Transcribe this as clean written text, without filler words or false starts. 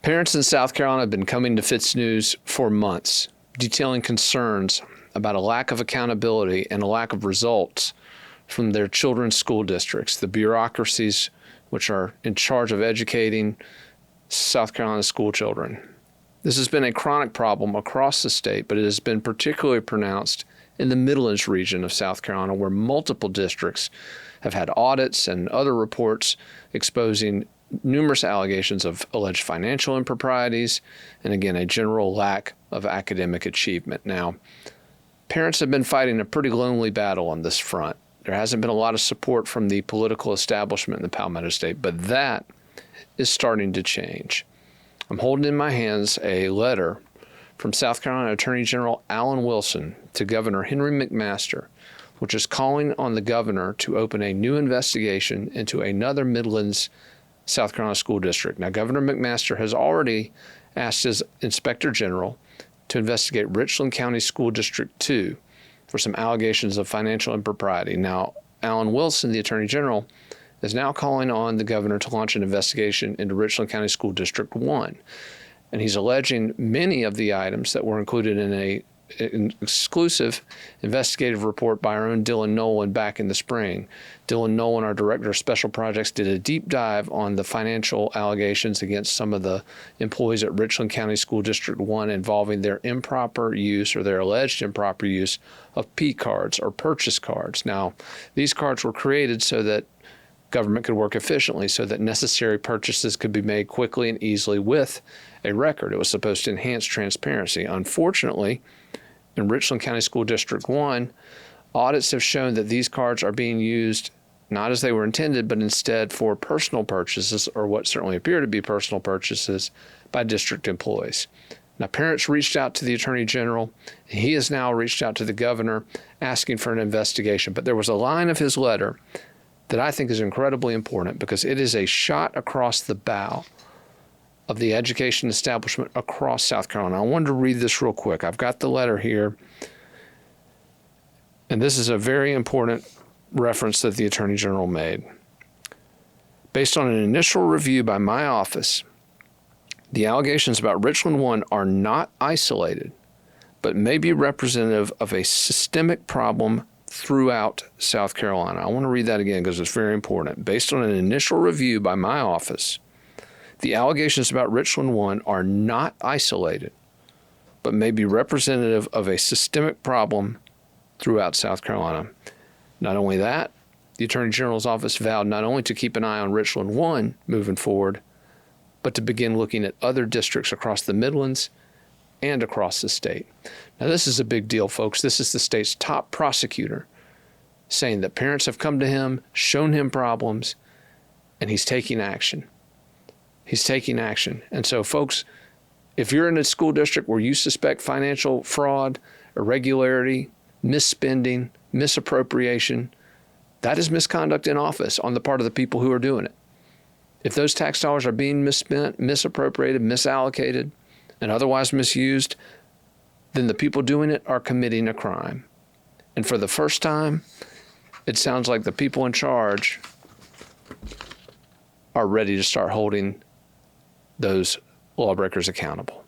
Parents in South Carolina have been coming to FITSNews for months, detailing concerns about a lack of accountability and a lack of results from their children's school districts, the bureaucracies which are in charge of educating South Carolina school children. This has been a chronic problem across the state, but it has been particularly pronounced in the Midlands region of South Carolina, where multiple districts have had audits and other reports exposing numerous allegations of alleged financial improprieties and, again, a general lack of academic achievement. Now, parents have been fighting a pretty lonely battle on this front. There hasn't been a lot of support from the political establishment in the Palmetto State, but that is starting to change. I'm holding in my hands a letter from South Carolina Attorney General Alan Wilson to Governor Henry McMaster, which is calling on the governor to open a new investigation into another Midlands South Carolina school district. Now, Governor McMaster has already asked his Inspector General to investigate Richland County School District 2 for some allegations of financial impropriety. Now, Alan Wilson, the Attorney General, is now calling on the governor to launch an investigation into Richland County School District 1. And he's alleging many of the items that were included in an exclusive investigative report by our own Dylan Nolan back in the spring. Dylan Nolan, our Director of Special Projects, did a deep dive on the financial allegations against some of the employees at Richland County School District 1 involving their improper use or their alleged improper use of P cards or purchase cards. Now, these cards were created so that government could work efficiently, so that necessary purchases could be made quickly and easily with a record. It was supposed to enhance transparency. Unfortunately, in Richland County School District 1, audits have shown that these cards are being used not as they were intended, but instead for personal purchases, or what certainly appear to be personal purchases, by district employees. Now, parents reached out to the Attorney General. He has now reached out to the governor asking for an investigation. But there was a line of his letter that I think is incredibly important, because it is a shot across the bow of the education establishment across South Carolina. I wanted to read this real quick. I've got the letter here, and this is a very important reference that the Attorney General made. Based on an initial review by my office, the allegations about Richland 1 are not isolated, but may be representative of a systemic problem throughout South Carolina. I want to read that again because it's very important. Based on an initial review by my office, the allegations about Richland 1 are not isolated, but may be representative of a systemic problem throughout South Carolina. Not only that, the Attorney General's office vowed not only to keep an eye on Richland 1 moving forward, but to begin looking at other districts across the Midlands and across the state. Now, this is a big deal, folks. This is the state's top prosecutor saying that parents have come to him, shown him problems, and he's taking action. He's taking action. And so, folks, if you're in a school district where you suspect financial fraud, irregularity, misspending, misappropriation, that is misconduct in office on the part of the people who are doing it. If those tax dollars are being misspent, misappropriated, misallocated, and otherwise misused, then the people doing it are committing a crime. And for the first time, it sounds like the people in charge are ready to start holding those lawbreakers accountable.